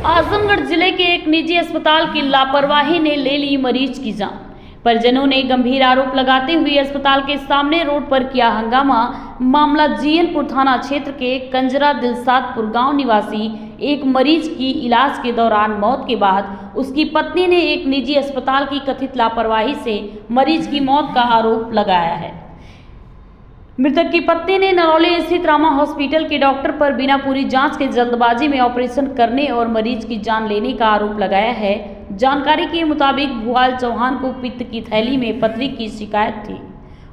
आजमगढ़ जिले के एक निजी अस्पताल की लापरवाही ने ले ली मरीज की जान। परिजनों ने गंभीर आरोप लगाते हुए अस्पताल के सामने रोड पर किया हंगामा। मामला जीयनपुर थाना क्षेत्र के कंजरा दिलसादपुर गांव निवासी एक मरीज की इलाज के दौरान मौत के बाद उसकी पत्नी ने एक निजी अस्पताल की कथित लापरवाही से मरीज की मौत का आरोप लगाया है। मृतक की पत्नी ने नरौली स्थित रामा हॉस्पिटल के डॉक्टर पर बिना पूरी जांच के जल्दबाजी में ऑपरेशन करने और मरीज की जान लेने का आरोप लगाया है। जानकारी के मुताबिक भुआल चौहान को पित्त की थैली में पथरी की शिकायत थी।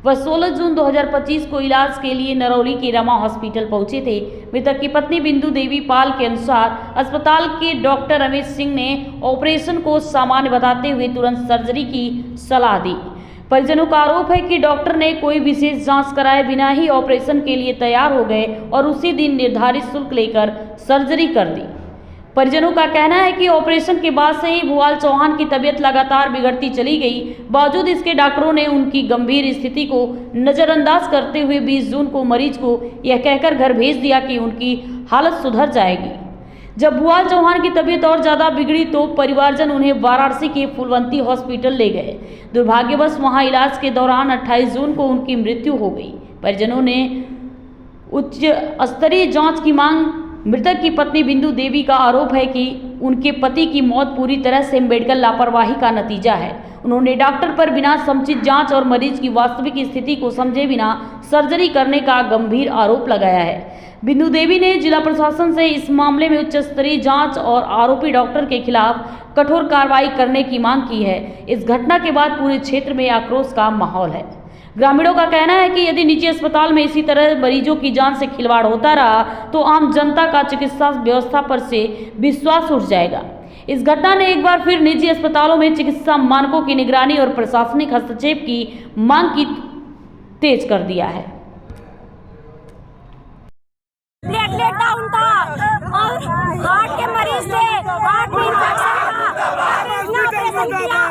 वह 16 जून 2025 को इलाज के लिए नरौली के रामा हॉस्पिटल पहुंचे थे। मृतक की पत्नी बिंदु देवी पाल के अनुसार अस्पताल के डॉक्टर रमेश सिंह ने ऑपरेशन को सामान्य बताते हुए तुरंत सर्जरी की सलाह दी। परिजनों का आरोप है कि डॉक्टर ने कोई विशेष जांच कराए बिना ही ऑपरेशन के लिए तैयार हो गए और उसी दिन निर्धारित शुल्क लेकर सर्जरी कर दी। परिजनों का कहना है कि ऑपरेशन के बाद से ही भुआल चौहान की तबीयत लगातार बिगड़ती चली गई। बावजूद इसके डॉक्टरों ने उनकी गंभीर स्थिति को नजरअंदाज करते हुए 20 जून को मरीज को यह कहकर घर भेज दिया कि उनकी हालत सुधर जाएगी। जब भुआल चौहान की तबीयत और ज़्यादा बिगड़ी तो परिवारजन उन्हें वाराणसी के फूलवंती हॉस्पिटल ले गए। दुर्भाग्यवश वहां इलाज के दौरान 28 जून को उनकी मृत्यु हो गई। परिजनों ने उच्च स्तरीय जांच की मांग। मृतक की पत्नी बिंदु देवी का आरोप है कि उनके पति की मौत पूरी तरह से मेडिकल लापरवाही का नतीजा है। उन्होंने डॉक्टर पर बिना समुचित जांच और मरीज की वास्तविक स्थिति को समझे बिना सर्जरी करने का गंभीर आरोप लगाया है। बिंदु देवी ने जिला प्रशासन से इस मामले में उच्च स्तरीय जांच और आरोपी डॉक्टर के खिलाफ कठोर कार्रवाई करने की मांग की है। इस घटना के बाद पूरे क्षेत्र में आक्रोश का माहौल है। ग्रामीणों का कहना है कि यदि निजी अस्पताल में इसी तरह मरीजों की जान से खिलवाड़ होता रहा तो आम जनता का चिकित्सा व्यवस्था पर से विश्वास उठ जाएगा। इस घटना ने एक बार फिर निजी अस्पतालों में चिकित्सा मानकों की निगरानी और प्रशासनिक हस्तक्षेप की मांग की तेज कर दिया है। प्लेटलेट डाउन था और हार्ट के मरीज थे, हार्ट में इंफेक्शन था, ऑपरेशन किया,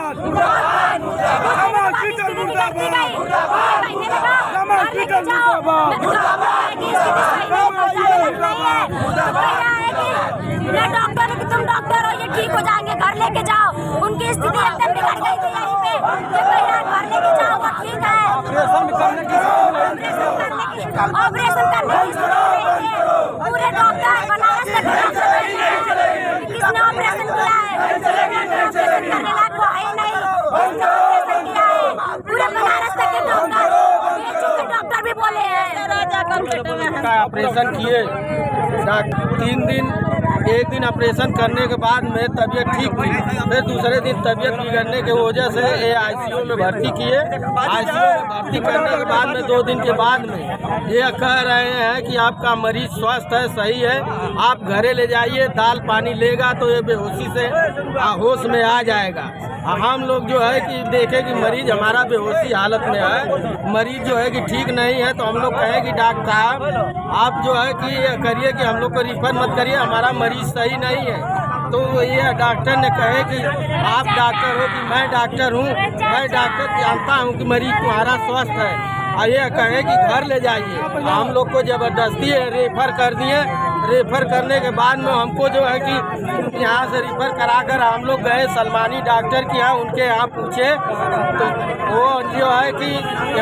डॉक्टर तुम डॉक्टर हो, ये ठीक हो जाएंगे, घर लेके जाओ। उनकी स्थिति एकदम बिगड़ गई थी यहीं पे, घर लेके जाओ, वो ठीक है। ऑपरेशन करने की पूरे डॉक्टर बनारस से किसने ऑपरेशन किया है? ऑपरेशन करने लायक वो है नहीं, ऑपरेशन किया है। पूरे बनारस तक के डॉक्टर भी बोले हैं ऑपरेशन किए 3 दिन। एक दिन ऑपरेशन करने के बाद में तबीयत ठीक हुई, फिर दूसरे दिन तबीयत बिगड़ने की वजह से आईसीयू में भर्ती किए। आईसीयू में भर्ती करने के बाद में 2 दिन के बाद में ये कह रहे हैं कि आपका मरीज स्वस्थ है, सही है, आप घरे ले जाइए, दाल पानी लेगा तो ये बेहोशी से होश में आ जाएगा। हम लोग जो है कि देखें कि मरीज हमारा बेहोशी हालत में है, मरीज जो है कि ठीक नहीं है, तो हम लोग कहें कि डॉक्टर साहब आप जो है कि करिए कि हम लोग को रिफर मत करिए, हमारा मरीज सही नहीं है। तो ये डॉक्टर ने कहे कि आप डॉक्टर हो कि मैं डॉक्टर हूँ, मैं डॉक्टर जानता हूँ कि मरीज तुम्हारा स्वस्थ है, और ये कहे कि घर ले जाइए। हम लोग को जबरदस्ती रेफर कर दिए। रेफर करने के बाद में हमको जो है कि यहाँ से रेफर कराकर हम लोग गए सलमानी डॉक्टर के यहाँ, उनके यहाँ पूछे तो वो जो है कि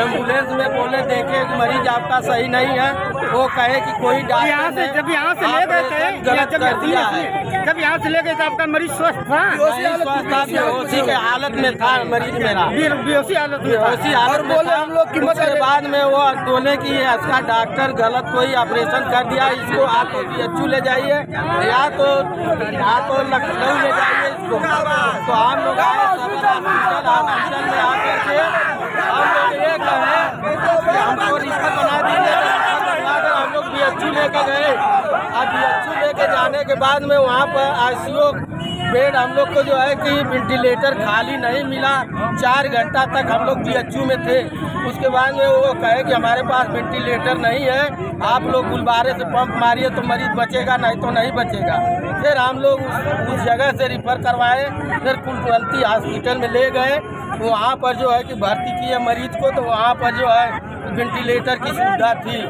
एम्बुलेंस में बोले देखे कि मरीज आपका सही नहीं है। वो कहे कि कोई डॉक्टर ने जब यहाँ से ले गए थे, गलत कर दिया है। जब यहाँ से ले गए थे आपका मरीज स्वस्थ था? बेहोशी के हालत में था मरीज मेरा, बेहोशी हालत में था। हम लोग उसके बाद में वो बोले कि इसका डॉक्टर गलत कोई ऑपरेशन कर दिया, इसको आप BHU ले जाइए या तो लखनऊ ले जाइए इसको। तो हम लोग आए हॉस्पिटल में आकर के हम लोग ये कहें कि हमको रिश्वत बना दीजिए। हम लोग BHU लेके गए। अब BHU लेके जाने के बाद में वहाँ पर ICU बेड हम लोग को जो है कि वेंटिलेटर खाली नहीं मिला। 4 घंटा तक हम लोग BHU में थे। उसके बाद में वो कहे कि हमारे पास वेंटिलेटर नहीं है, आप लोग गुब्बारे से पंप मारिए तो मरीज बचेगा, नहीं तो नहीं बचेगा। फिर हम लोग उस जगह से रिफर करवाए, फिर फूलवंती हॉस्पिटल में ले गए। वहाँ पर जो है कि भर्ती किए मरीज को, तो वहाँ पर जो है वेंटिलेटर की सुविधा थी।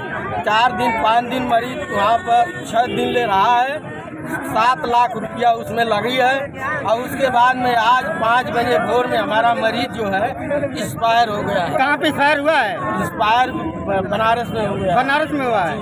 4 दिन 5 दिन मरीज वहाँ पर 6 दिन ले रहा है। 7 लाख रुपया उसमें लगी है। और उसके बाद में आज 5 बजे भोर में हमारा मरीज जो है एक्सपायर हो गया है। कहाँ पे फायर हुआ है? एक्सपायर बनारस में हो गया। बनारस में हुआ है।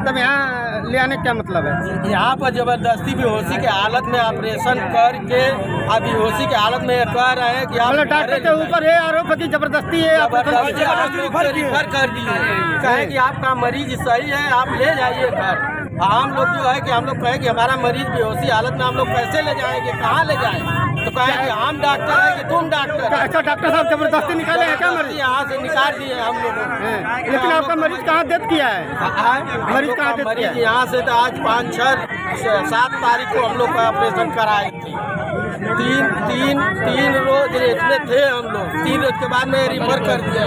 तब यहाँ ले आने का क्या मतलब है? यहाँ पर जबरदस्ती बेहोशी के हालत में ऑपरेशन करके अब बेहोशी के हालत में कह रहे हैं कि आप मतलब डॉक्टर के ऊपर ये आरोप है कि जबरदस्ती है जबरदस्ती आप लोग को रिफर कर दिए, कहे कि आपका मरीज सही है, आप ले जाइए घर। हम लोग जो है कि हम लोग कहे कि हमारा मरीज बेहोशी हालत में हम लोग कैसे ले जाएंगे, कहाँ ले जाएं? तो कहे कि हम डॉक्टर है कि तुम डॉक्टर। अच्छा, डॉक्टर साहब जबरदस्ती निकाले हैं क्या मरीज? यहाँ से निकाल दिए हम लोगों को। लेकिन आपका मरीज कहाँ डेथ किया है? मरीज कहाँ डेथ किया है? यहाँ से तो आज 5, 6, 7 तारीख को हम लोग का ऑपरेशन कराए थे। तीन रोज इसमें थे हम लोग। 3 रोज के बाद में रिफर कर दिया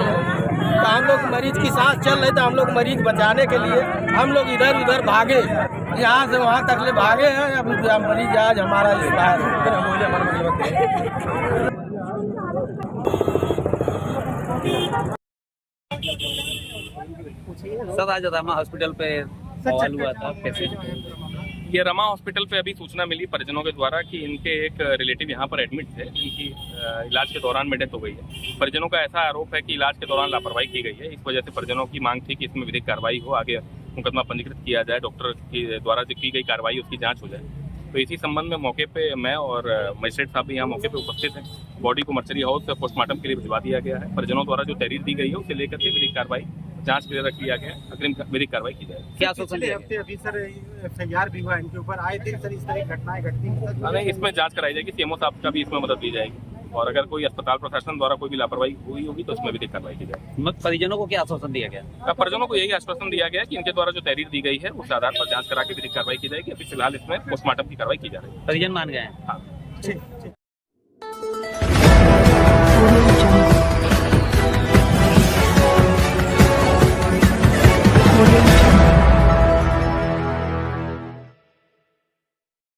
तो हम लोग मरीज की सांस चल रही, तो हम लोग मरीज बचाने के लिए हम लोग इधर उधर भागे, यहाँ से वहाँ तक ले भागे हैं। अब मरीज आज हमारा एक्सपायर सर आज रमा हॉस्पिटल पे सवाल हुआ था कैसे? ये रमा हॉस्पिटल पे अभी सूचना मिली परिजनों के द्वारा कि इनके एक रिलेटिव यहाँ पर एडमिट थे, जिनकी इलाज के दौरान में डेथ हो गई है। परिजनों का ऐसा आरोप है कि इलाज के दौरान लापरवाही की गई है। इस वजह से परिजनों की मांग थी कि इसमें विधिक कार्रवाई हो, आगे मुकदमा पंजीकृत किया जाए, डॉक्टर के द्वारा जो की गई कार्रवाई उसकी जाँच हो जाए। तो इसी संबंध में मौके पे मैं और मजिस्ट्रेट साहब भी यहाँ मौके पे उपस्थित हैं। बॉडी को मर्चरी हाउस से पोस्टमार्टम के लिए भिजवा दिया गया है। परिजनों द्वारा जो तहरीर दी गई है उसे लेकर के विधिक कार्रवाई जांच के लिए रख लिया गया, अग्रिम विधिक कार्रवाई की जाए। क्या आश्वासन दिया गया? अभी सर FIR भी हुआ इनके ऊपर, आए दिन सर इस तरह की घटनाएं घटती हैं। नहीं, इसमें जांच कराई जाएगी, CMO साहब का भी इसमें मदद दी जाएगी और अगर कोई अस्पताल प्रशासन द्वारा कोई भी लापरवाही हुई होगी तो उसमें विधिक कार्रवाई की जाएगी। परिजनों को क्या आश्वासन दिया गया? परिजनों को यही आश्वासन दिया गया कि इनके द्वारा जो तहरीर दी गई है उस आधार पर जांच करा के विधिक कार्रवाई की जाएगी। अभी फिलहाल इसमें पोस्टमार्टम की कार्रवाई की जा रही है। परिजन मान गए हैं? हाँ। Audio